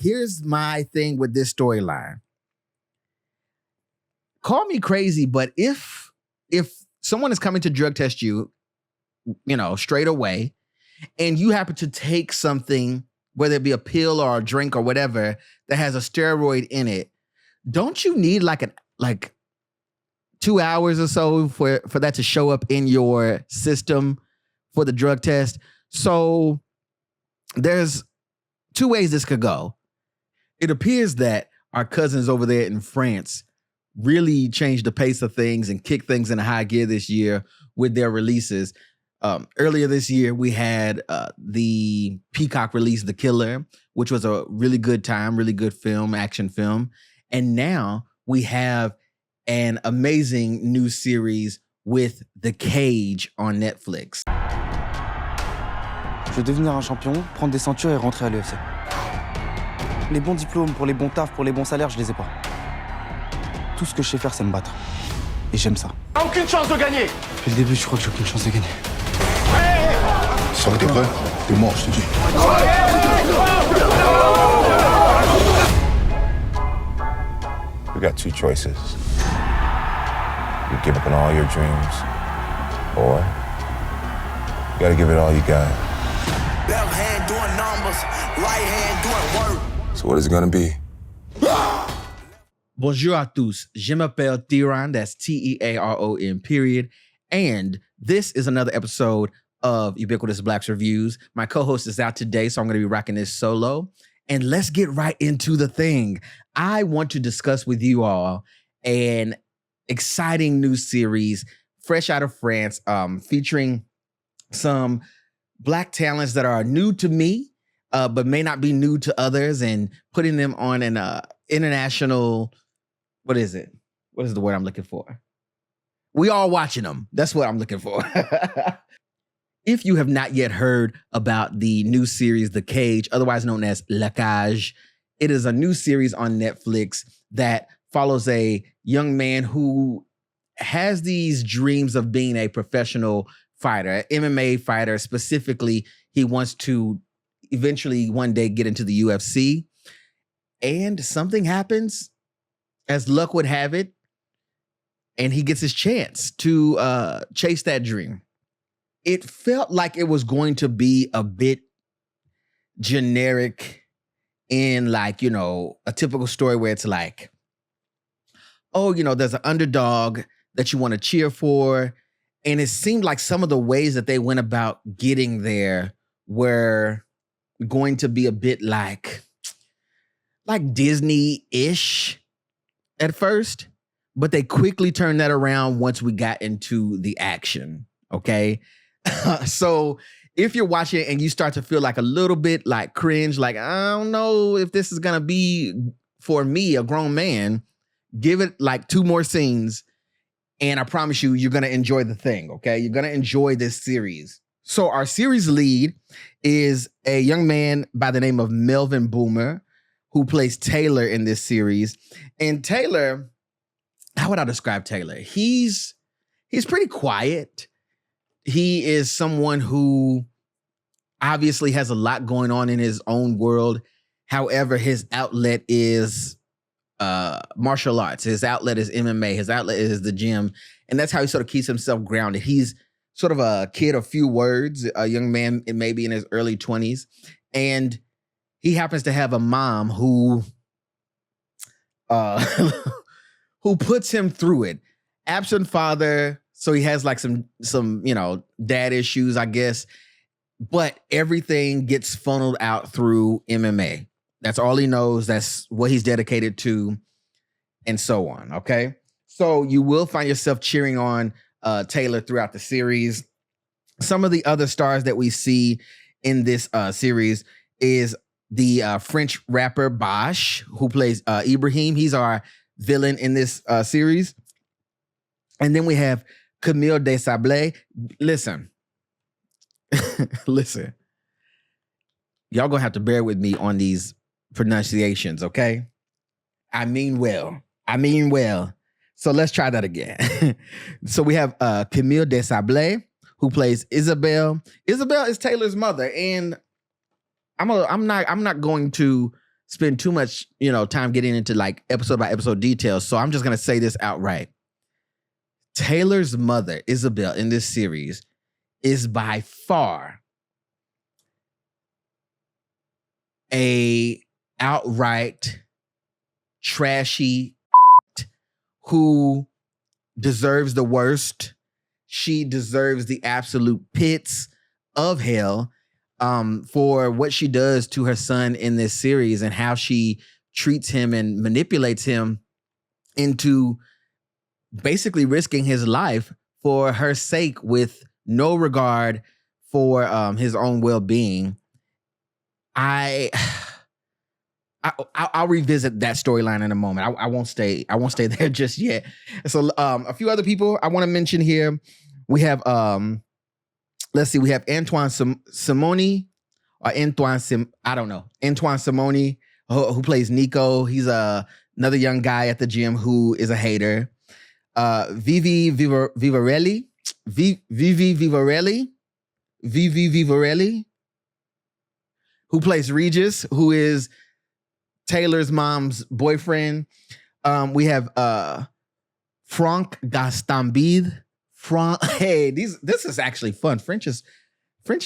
here's my thing with this storyline. Call me crazy, but if someone is coming to drug test you, straight away, and you happen to take something, whether it be a pill or a drink or whatever, that has a steroid in it, don't you need like 2 hours or so for that to show up in your system for the drug test? So there's two ways this could go. It appears that our cousins over there in France really changed the pace of things and kicked things into high gear this year with their releases. Earlier this year, we had the Peacock release, The Killer, which was a really good time, really good film, action film. And now we have an amazing new series with The Cage on Netflix. Je veux devenir un champion, prendre des ceintures et rentrer à l'UFC. Les bons diplômes pour les bons tafs, pour les bons salaires, je les ai pas. Tout ce que je sais faire, c'est me battre. Et j'aime ça. Aucune chance de gagner. Depuis le début, je crois que j'ai aucune chance de gagner. Sors tes prêt, t'es mort, je te dis. We got two choices. You give up on all your dreams, or you gotta give it all you got. Left hand doing numbers, right hand doing work. So what is it gonna be? Bonjour à tous. Je m'appelle Theron, that's T-E-A-R-O-N period. And this is another episode of Ubiquitous Blacks Reviews. My co-host is out today, so I'm going to be rocking this solo. And let's get right into the thing. I want to discuss with you all an exciting new series, fresh out of France, featuring some Black talents that are new to me, but may not be new to others, and putting them on an international... What is it? What is the word I'm looking for? We all watching them. That's what I'm looking for. If you have not yet heard about the new series, The Cage, otherwise known as La Cage, it is a new series on Netflix that follows a young man who has these dreams of being a professional fighter, an MMA fighter. Specifically, he wants to eventually one day get into the UFC. And something happens, as luck would have it, and he gets his chance to chase that dream. It felt like it was going to be a bit generic in a typical story where it's like, there's an underdog that you want to cheer for. And it seemed like some of the ways that they went about getting there were going to be a bit like Disney-ish at first, but they quickly turned that around once we got into the action, okay? So if you're watching and you start to feel like a little bit like cringe, like, I don't know if this is gonna be for me, a grown man, give it like 2 more scenes, and I promise you, you're gonna enjoy the thing, okay? You're gonna enjoy this series. So our series lead is a young man by the name of Melvin Boomer, who plays Taylor in this series. And Taylor, how would I describe Taylor? He's pretty quiet. He is someone who obviously has a lot going on in his own world. However, his outlet is martial arts. His outlet is MMA. His outlet is the gym. And that's how he sort of keeps himself grounded. He's sort of a kid of few words, a young man maybe in his early 20s. And he happens to have a mom who puts him through it. Absent father, so he has like some dad issues, I guess. But everything gets funneled out through MMA. That's all he knows. That's what he's dedicated to, and so on. Okay, so you will find yourself cheering on Taylor throughout the series. Some of the other stars that we see in this series is the French rapper Bosh, who plays Ibrahim. He's our villain in this series. And then we have Ciryl Gane. Listen. Listen. Y'all gonna have to bear with me on these pronunciations, okay? I mean well. So let's try that again. So we have Ciryl Gane, who plays Isabelle. Isabelle is Taylor's mother, and I'm not going to spend too much, time getting into like episode by episode details. So I'm just going to say this outright. Taylor's mother, Isabel, in this series is by far a outright trashy who deserves the worst. She deserves the absolute pits of hell for what she does to her son in this series and how she treats him and manipulates him into basically risking his life for her sake with no regard for his own well-being. I'll revisit that storyline in a moment. I won't stay there just yet. So a few other people I want to mention here. We have let's see, we have Antoine Simoni or Antoine Simoni who plays Nico. He's another young guy at the gym who is a hater. Vivi Vivarelli, who plays Regis, who is Taylor's mom's boyfriend. We have Franck Gastambide. Hey, this is actually fun. French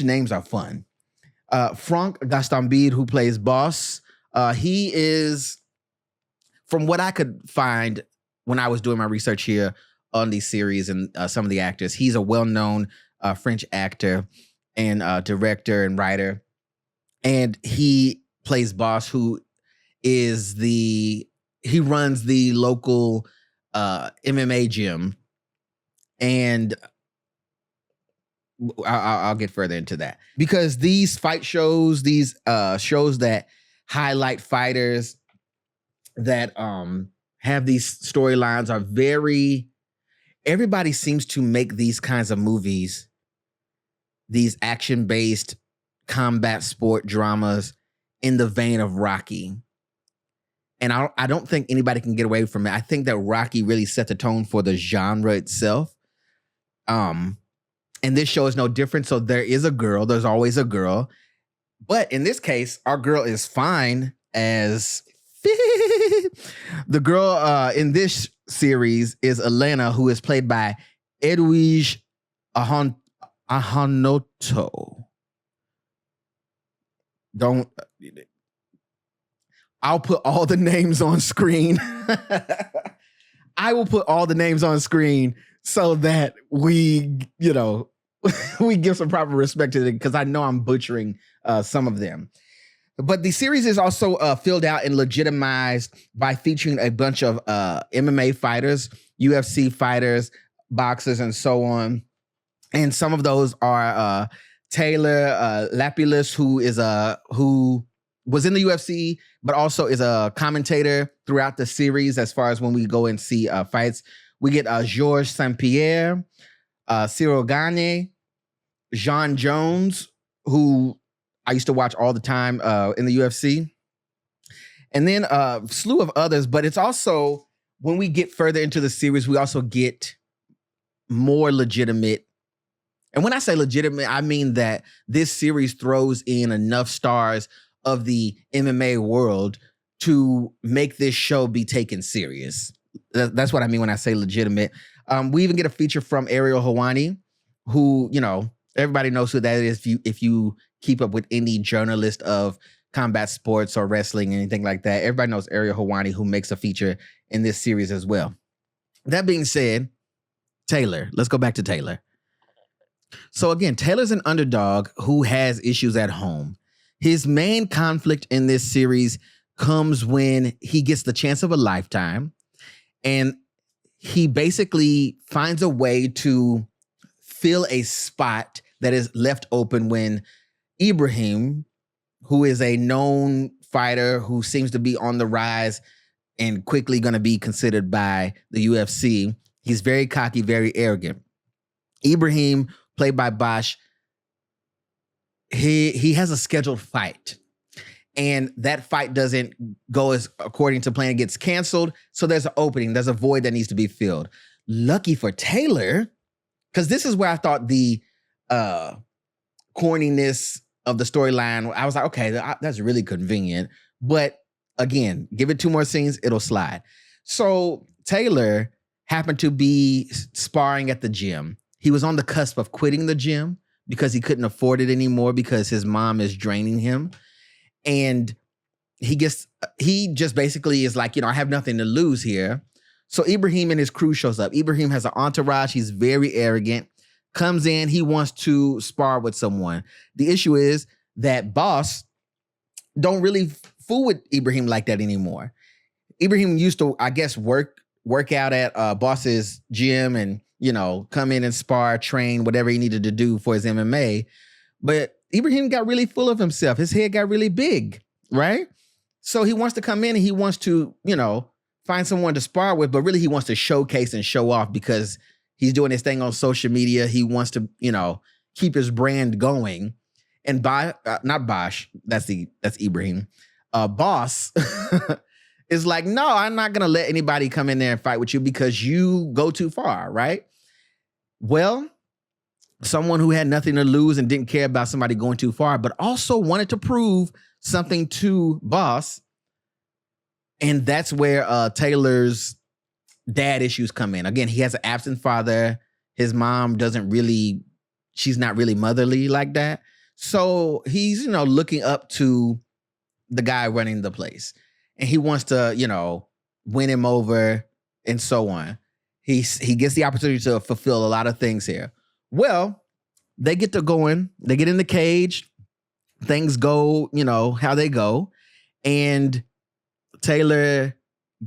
names are fun. Franck Gastambide, who plays Bosh. He is, from what I could find when I was doing my research here on these series and some of the actors, he's a well-known French actor and director and writer. And he plays Bosh, who is he runs the local MMA gym. And I'll get further into that. Because these fight shows, these shows that highlight fighters that have these storylines are everybody seems to make these kinds of movies, these action-based combat sport dramas in the vein of Rocky. And I don't think anybody can get away from it. I think that Rocky really set the tone for the genre itself. And this show is no different. So there's always a girl. But in this case, our girl is fine as the girl in this series is Elena, who is played by Edwige Ahanoto. I'll put all the names on screen. I will put all the names on screen so that we give some proper respect to it, because I know I'm butchering some of them. But the series is also filled out and legitimized by featuring a bunch of MMA fighters, UFC fighters, boxers, and so on. And some of those are Taylor Lapillus, who was in the UFC, but also is a commentator throughout the series as far as when we go and see fights. We get Georges St-Pierre, Ciryl Gane, Jon Jones, who I used to watch all the time in the UFC. And then a slew of others. But it's also, when we get further into the series, we also get more legitimate. And when I say legitimate, I mean that this series throws in enough stars of the MMA world to make this show be taken serious. That's what I mean when I say legitimate. We even get a feature from Ariel Helwani, who, everybody knows who that is if you keep up with any journalist of combat sports or wrestling, anything like that. Everybody knows Ariel Helwani, who makes a feature in this series as well. That being said, Taylor. Let's go back to Taylor. So again, Taylor's an underdog who has issues at home. His main conflict in this series comes when he gets the chance of a lifetime, and he basically finds a way to fill a spot that is left open when Ibrahim, who is a known fighter who seems to be on the rise and quickly going to be considered by the UFC, he's very cocky, very arrogant. Ibrahim, played by Bosh, he has a scheduled fight, and that fight doesn't go as according to plan. It gets canceled, so there's an opening, there's a void that needs to be filled. Lucky for Taylor, because this is where I thought the corniness of the storyline, I was like, okay, that's really convenient. But again, give it 2 more scenes, it'll slide. So Taylor happened to be sparring at the gym. He was on the cusp of quitting the gym because he couldn't afford it anymore because his mom is draining him. And he just basically is like, I have nothing to lose here. So Ibrahim and his crew shows up. Ibrahim has an entourage. He's very arrogant. Comes in, he wants to spar with someone. The issue is that Bosh don't really fool with Ibrahim like that anymore. Ibrahim used to, I guess, work out at Bosh's gym and, come in and spar, train, whatever he needed to do for his MMA. But Ibrahim got really full of himself. His head got really big, right? So he wants to come in and he wants to, find someone to spar with, but really he wants to showcase and show off because he's doing his thing on social media. He wants to, keep his brand going. And not Bosh, that's Ibrahim. Bosh is like, no, I'm not going to let anybody come in there and fight with you because you go too far, right? Well, someone who had nothing to lose and didn't care about somebody going too far, but also wanted to prove something to Bosh. And that's where Taylor's dad issues come in. Again, he has an absent father. His mom she's not really motherly like that. So he's, looking up to the guy running the place. And he wants to, win him over and so on. He gets the opportunity to fulfill a lot of things here. Well, they get to going. They get in the cage. Things go, how they go. And Taylor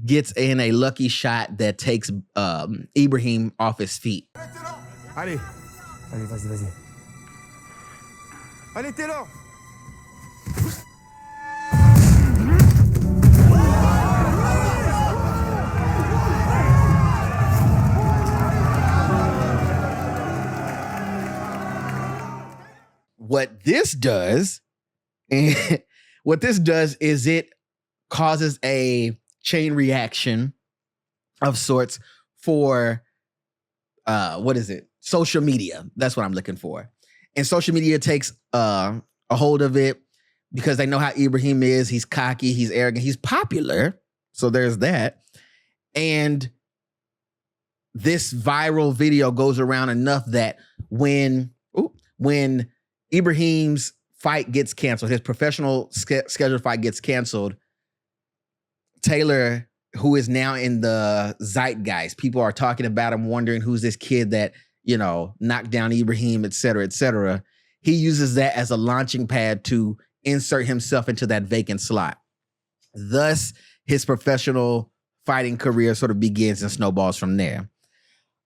gets in a lucky shot that takes Ibrahim off his feet. Allez, vas-y. Allez, Taylor. What this does is it causes a chain reaction of sorts for social media. That's what I'm looking for. And social media takes a hold of it because they know how Ibrahim is. He's cocky, he's arrogant, he's popular. So there's that. And this viral video goes around enough that when Ibrahim's fight gets canceled, his professional scheduled fight gets canceled, Taylor, who is now in the zeitgeist, people are talking about him, wondering who's this kid that, knocked down Ibrahim, et cetera, he uses that as a launching pad to insert himself into that vacant slot. Thus, his professional fighting career sort of begins and snowballs from there.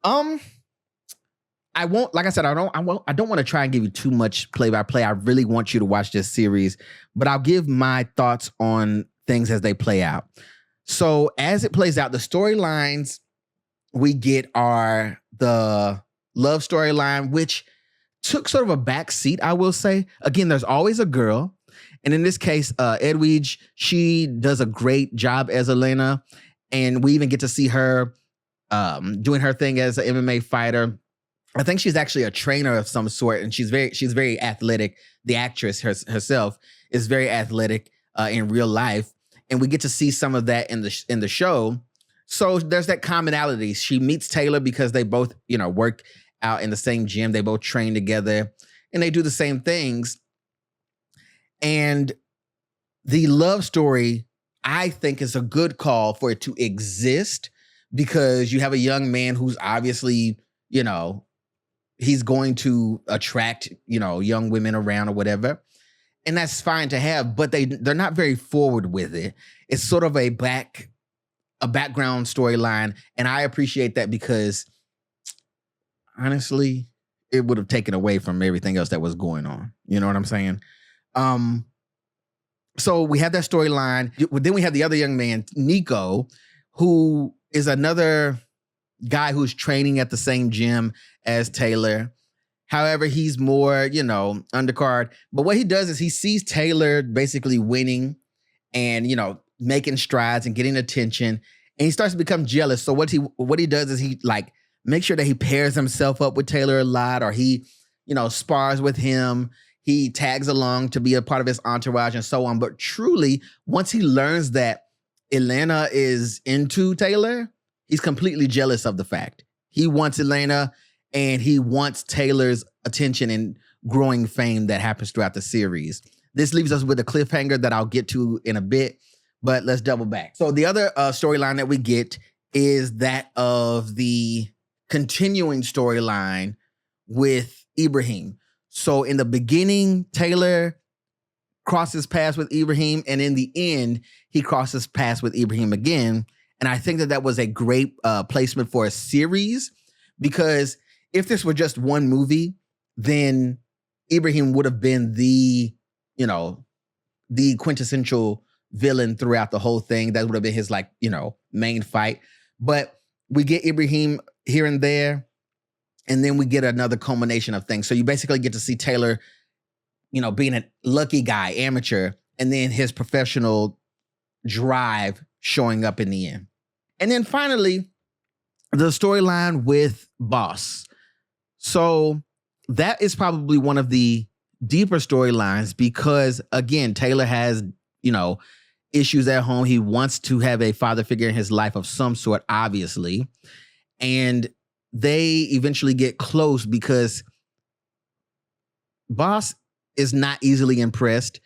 I won't, like I said, I don't want to try and give you too much play-by-play. I really want you to watch this series, but I'll give my thoughts on things as they play out. So as it plays out, the storylines we get are the love storyline, which took sort of a back seat, I will say. Again, there's always a girl. And in this case, Edwidge, she does a great job as Elena. And we even get to see her doing her thing as an MMA fighter. I think she's actually a trainer of some sort, and she's very athletic. The actress herself is very athletic in real life. And we get to see some of that in the show. So there's that commonality. She meets Taylor because they both, work out in the same gym. They both train together and they do the same things. And the love story, I think, is a good call for it to exist because you have a young man who's obviously, he's going to attract, young women around or whatever. And that's fine to have, but they're not very forward with it. It's sort of a background storyline. And I appreciate that because honestly, it would have taken away from everything else that was going on. You know what I'm saying? So we have that storyline. Then we have the other young man, Nico, who is another guy who's training at the same gym as Taylor. However, he's more, undercard. But what he does is he sees Taylor basically winning and, making strides and getting attention. And he starts to become jealous. So what he does is he makes sure that he pairs himself up with Taylor a lot, or he, spars with him. He tags along to be a part of his entourage and so on. But truly, once he learns that Elena is into Taylor, he's completely jealous of the fact. He wants Elena and he wants Taylor's attention and growing fame that happens throughout the series. This leaves us with a cliffhanger that I'll get to in a bit, but let's double back. So the other storyline that we get is that of the continuing storyline with Ibrahim. So in the beginning, Taylor crosses paths with Ibrahim, and in the end, he crosses paths with Ibrahim again. And I think that that was a great placement for a series, because if this were just one movie, then Ibrahim would have been the quintessential villain throughout the whole thing. That would have been his main fight. But we get Ibrahim here and there, and then we get another culmination of things. So you basically get to see Taylor, being a lucky guy, amateur, and then his professional drive showing up in the end. And then finally, the storyline with Bosh. So that is probably one of the deeper storylines because, again, Taylor has, issues at home. He wants to have a father figure in his life of some sort, obviously. And they eventually get close because Bosh is not easily impressed,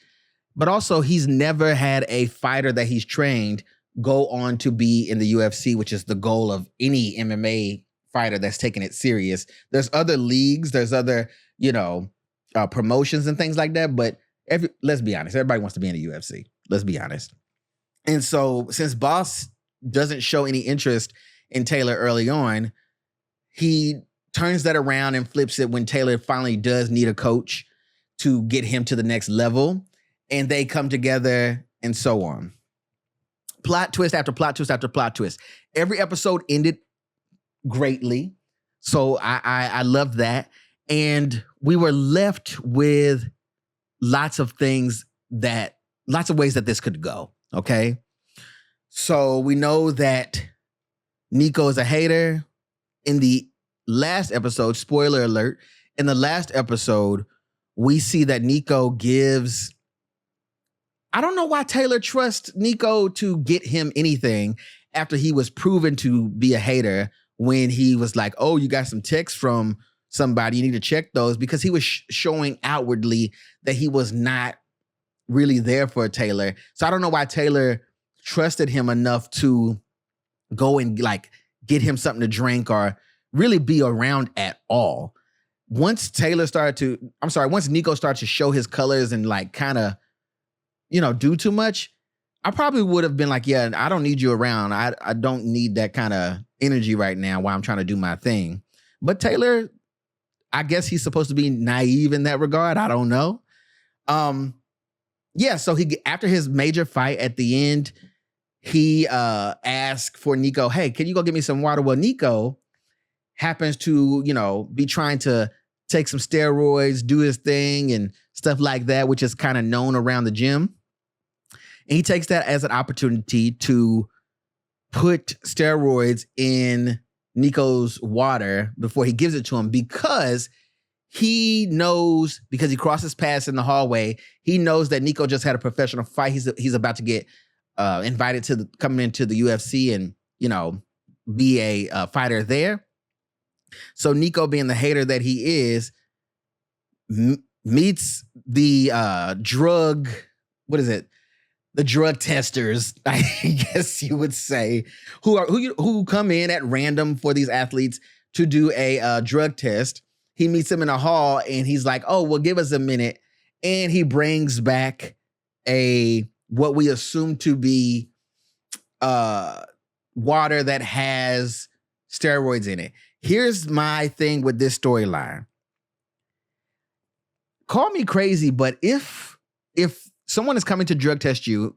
but also he's never had a fighter that he's trained go on to be in the UFC, which is the goal of any MMA fighter that's taking it serious. There's other leagues, there's other, promotions and things like that, but let's be honest, everybody wants to be in the UFC. Let's be honest. And so since Bosh doesn't show any interest in Taylor early on, he turns that around and flips it when Taylor finally does need a coach to get him to the next level. And they come together and so on. Plot twist after plot twist after plot twist. Every episode ended greatly. So I loved that. And we were left with lots of ways that this could go. Okay. So we know that Nico is a hater. In the last episode, spoiler alert, in the last episode, we see that Nico gives, I don't know why Taylor trusts Nico to get him anything after he was proven to be a hater when he was like, oh, you got some texts from somebody, you need to check those, because he was showing outwardly that he was not really there for Taylor. So I don't know why Taylor trusted him enough to go and get him something to drink or really be around at all. Once Nico started to show his colors and kind of, do too much, I probably would have been like, yeah, I don't need you around. I don't need that kind of energy right now while I'm trying to do my thing. But Taylor, I guess he's supposed to be naive in that regard. I don't know. So after his major fight at the end, he asked for Nico, hey, can you go get me some water? Well, Nico happens to, be trying to take some steroids, do his thing and stuff like that, which is kind of known around the gym. And he takes that as an opportunity to put steroids in Nico's water before he gives it to him, because he knows, because he crosses paths in the hallway, he knows that Nico just had a professional fight. He's about to get invited to come into the UFC and, be a fighter there. So Nico, being the hater that he is, meets the drug testers, I guess you would say, who come in at random for these athletes to do a drug test. He meets them in a hall and he's like, oh, well, give us a minute. And he brings back what we assume to be water that has steroids in it. Here's my thing with this storyline. Call me crazy, but if someone is coming to drug test you,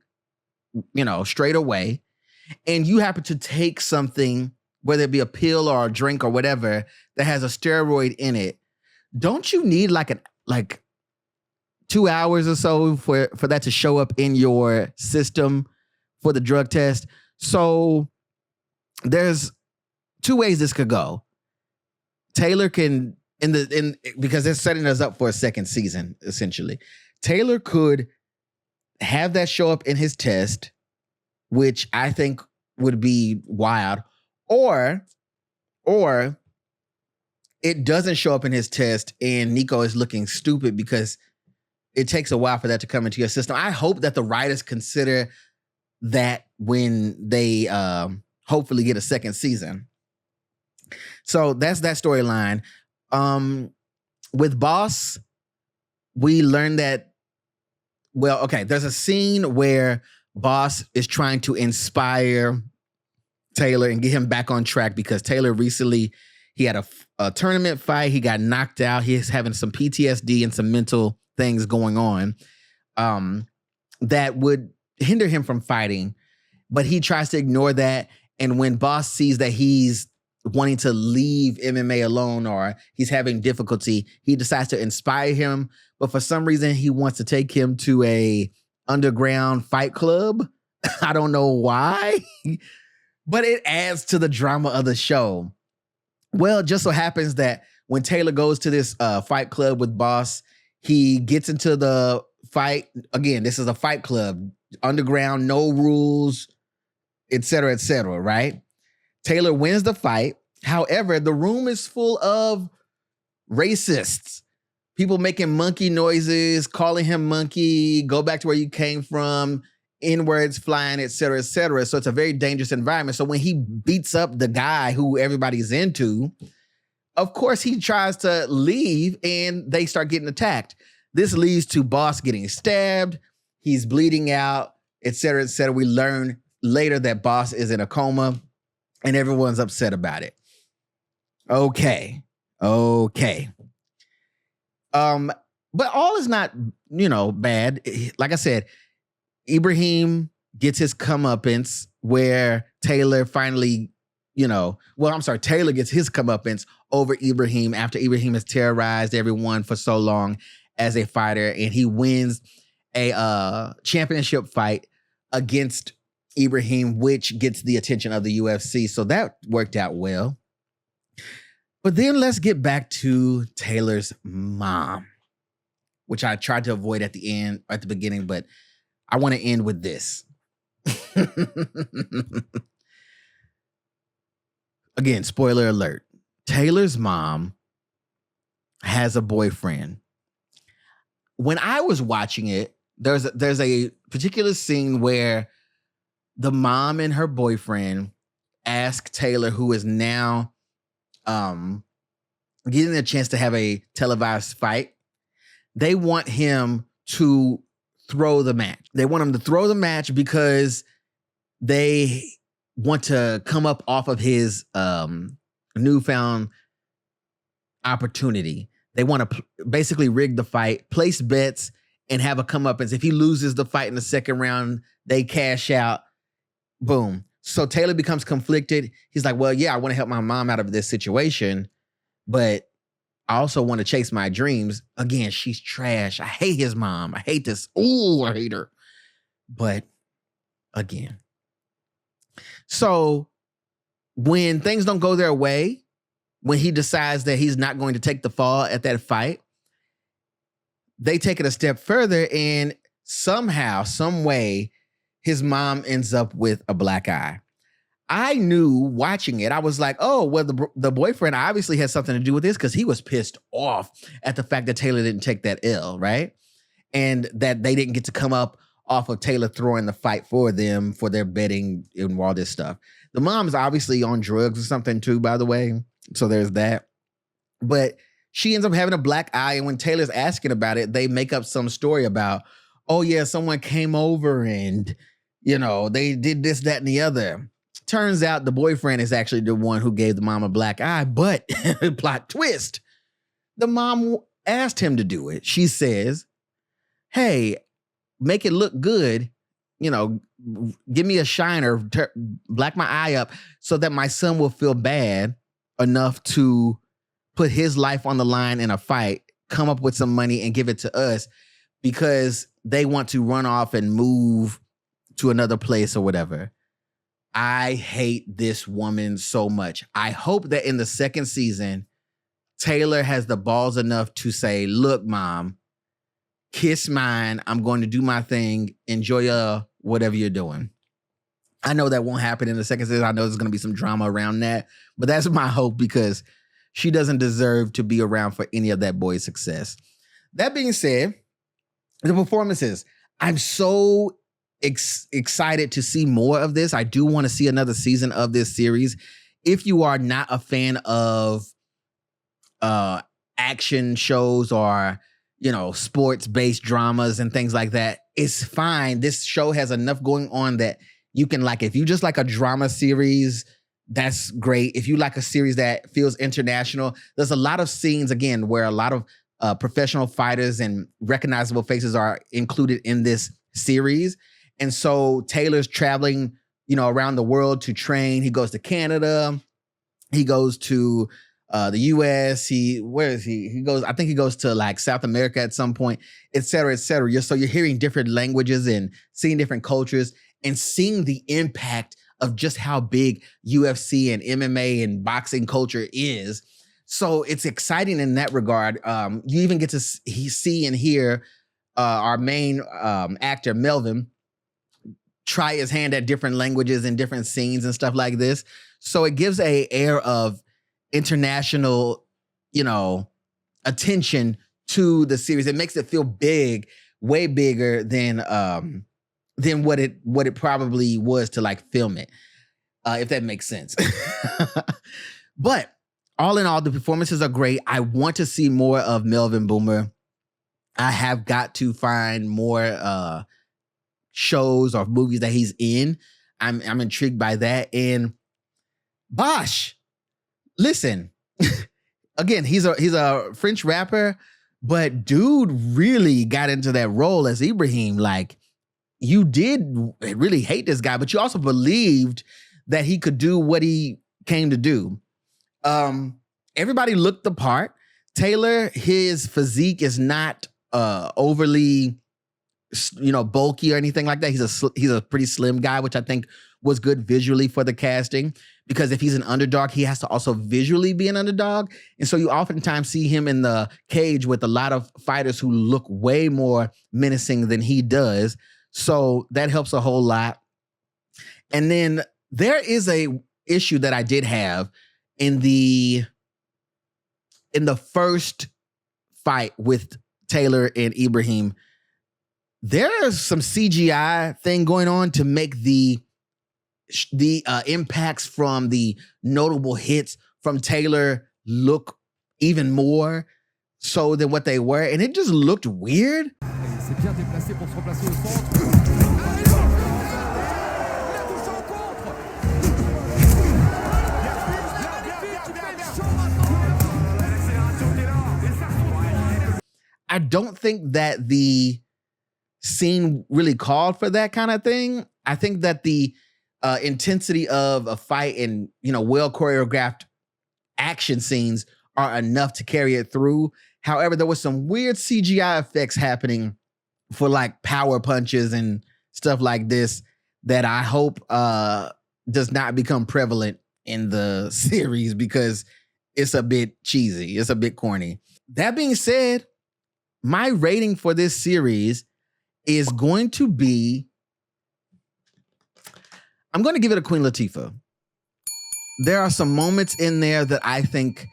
straight away, and you happen to take something, whether it be a pill or a drink or whatever, that has a steroid in it, don't you need like 2 hours or so for that to show up in your system for the drug test? So there's two ways this could go. Taylor can because they're setting us up for a second season, essentially. Taylor could have that show up in his test, which I think would be wild, or it doesn't show up in his test and Nico is looking stupid because it takes a while for that to come into your system. I hope that the writers consider that when they hopefully get a second season. So that's that storyline. With Boss, we learned that, well, okay, there's a scene where Boss is trying to inspire Taylor and get him back on track because Taylor recently, he had a tournament fight. He got knocked out. He's having some PTSD and some mental things going on that would hinder him from fighting. But he tries to ignore that. And when Boss sees that he's wanting to leave MMA alone or he's having difficulty, he decides to inspire him. But for some reason, he wants to take him to a underground fight club. I don't know why, but it adds to the drama of the show. Well, it just so happens that when Taylor goes to this fight club with Boss, he gets into the fight. Again, this is a fight club, underground, no rules, et cetera, right? Taylor wins the fight. However, the room is full of racists, people making monkey noises, calling him monkey, go back to where you came from, N-words flying, et cetera, et cetera. So it's a very dangerous environment. So when he beats up the guy who everybody's into, of course, he tries to leave and they start getting attacked. This leads to Boss getting stabbed. He's bleeding out, et cetera, et cetera. We learn later that Boss is in a coma and everyone's upset about it. Okay. But all is not, bad. Like I said, Ibrahim gets his comeuppance where Taylor finally, Taylor gets his comeuppance over Ibrahim after Ibrahim has terrorized everyone for so long as a fighter, and he wins a championship fight against Ibrahim, which gets the attention of the UFC. So that worked out well. But then let's get back to Taylor's mom, which I tried to avoid at the beginning, but I want to end with this. Again, spoiler alert. Taylor's mom has a boyfriend. When I was watching it, there's a particular scene where the mom and her boyfriend ask Taylor, who is now getting a chance to have a televised fight. They want him to throw the match. They want him to throw the match because they want to come up off of his newfound opportunity. They want to basically rig the fight, place bets, and have a comeuppance. If he loses the fight in the second round, they cash out. Boom. So Taylor becomes conflicted. He's like, well, yeah, I want to help my mom out of this situation, but I also want to chase my dreams. Again, she's trash. I hate his mom. I hate this. Ooh, I hate her. But again. So when things don't go their way, when he decides that he's not going to take the fall at that fight, they take it a step further, and somehow, some way, his mom ends up with a black eye. I knew watching it, I was like, oh, well, the boyfriend obviously has something to do with this because he was pissed off at the fact that Taylor didn't take that L, right? And that they didn't get to come up off of Taylor throwing the fight for them for their betting and all this stuff. The mom's obviously on drugs or something too, by the way. So there's that. But she ends up having a black eye. And when Taylor's asking about it, they make up some story about, oh yeah, someone came over and, they did this, that, and the other. Turns out the boyfriend is actually the one who gave the mom a black eye, but plot twist. The mom asked him to do it. She says, hey, make it look good. Give me a shiner, black my eye up so that my son will feel bad enough to put his life on the line in a fight, come up with some money and give it to us because they want to run off and move to another place or whatever. I hate this woman so much. I hope that in the second season, Taylor has the balls enough to say, look, mom, kiss mine. I'm going to do my thing. Enjoy whatever you're doing. I know that won't happen in the second season. I know there's going to be some drama around that, but that's my hope because she doesn't deserve to be around for any of that boy's success. That being said, the performances, I'm so excited to see more of this. I do want to see another season of this series. If you are not a fan of action shows or, sports-based dramas and things like that, it's fine. This show has enough going on that you can like. If you just like a drama series, that's great. If you like a series that feels international, there's a lot of scenes, again, where a lot of professional fighters and recognizable faces are included in this series. And so Taylor's traveling, around the world to train. He goes to Canada. He goes to the US. Where is he? I think he goes to like South America at some point, et cetera, et cetera. So you're hearing different languages and seeing different cultures and seeing the impact of just how big UFC and MMA and boxing culture is. So it's exciting in that regard. You even get to see and hear our main actor, Melvin, try his hand at different languages and different scenes and stuff like this. So it gives a air of international, attention to the series. It makes it feel big, way bigger than what it probably was to like film it, if that makes sense. But all in all, the performances are great. I want to see more of Melvin Boomer. I have got to find more shows or movies that he's in. I'm intrigued by that. And Bosh, listen, again, he's a French rapper, but dude really got into that role as Ibrahim. Like, you did really hate this guy, but you also believed that he could do what he came to do. Everybody looked the part. Taylor, his physique is not overly, bulky or anything like that. He's a pretty slim guy, which I think was good visually for the casting, because if he's an underdog, he has to also visually be an underdog. And so you oftentimes see him in the cage with a lot of fighters who look way more menacing than he does. So that helps a whole lot. And then there is a issue that I did have in the first fight with Taylor and Ibrahim. There's some CGI thing going on to make the impacts from the notable hits from Taylor look even more so than what they were. And it just looked weird. I don't think that the scene really called for that kind of thing. I think that the intensity of a fight and, well choreographed action scenes are enough to carry it through. However, there was some weird CGI effects happening for like power punches and stuff like this that I hope does not become prevalent in the series, because it's a bit cheesy. It's a bit corny. That being said, my rating for this series is going to be, I'm going to give it a Queen Latifah. There are some moments in there that I think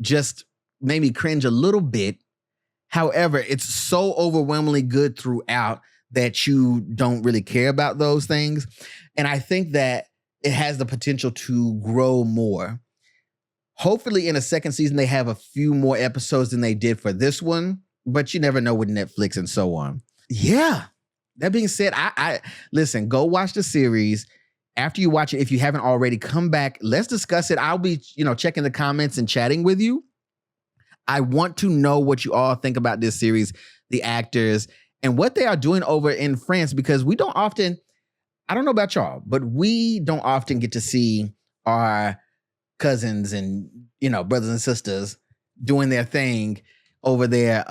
just made me cringe a little bit. However, it's so overwhelmingly good throughout that you don't really care about those things. And I think that it has the potential to grow more. Hopefully in a second season, they have a few more episodes than they did for this one, but you never know with Netflix and so on. Yeah. That being said, I listen, go watch the series. After you watch it, if you haven't already, come back. Let's discuss it. I'll be, checking the comments and chatting with you. I want to know what you all think about this series, the actors, and what they are doing over in France, because we don't often, I don't know about y'all, but we don't often get to see our cousins and, brothers and sisters doing their thing over there.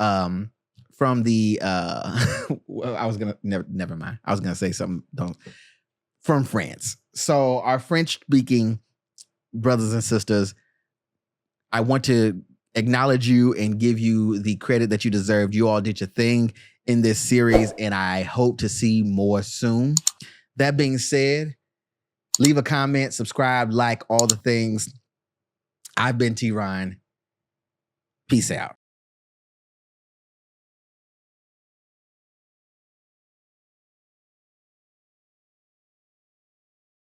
From the well, I was gonna never mind. I was gonna say something from France. So our French speaking brothers and sisters, I want to acknowledge you and give you the credit that you deserved. You all did your thing in this series, and I hope to see more soon. That being said, leave a comment, subscribe, like, all the things. I've been T. Ryan. Peace out.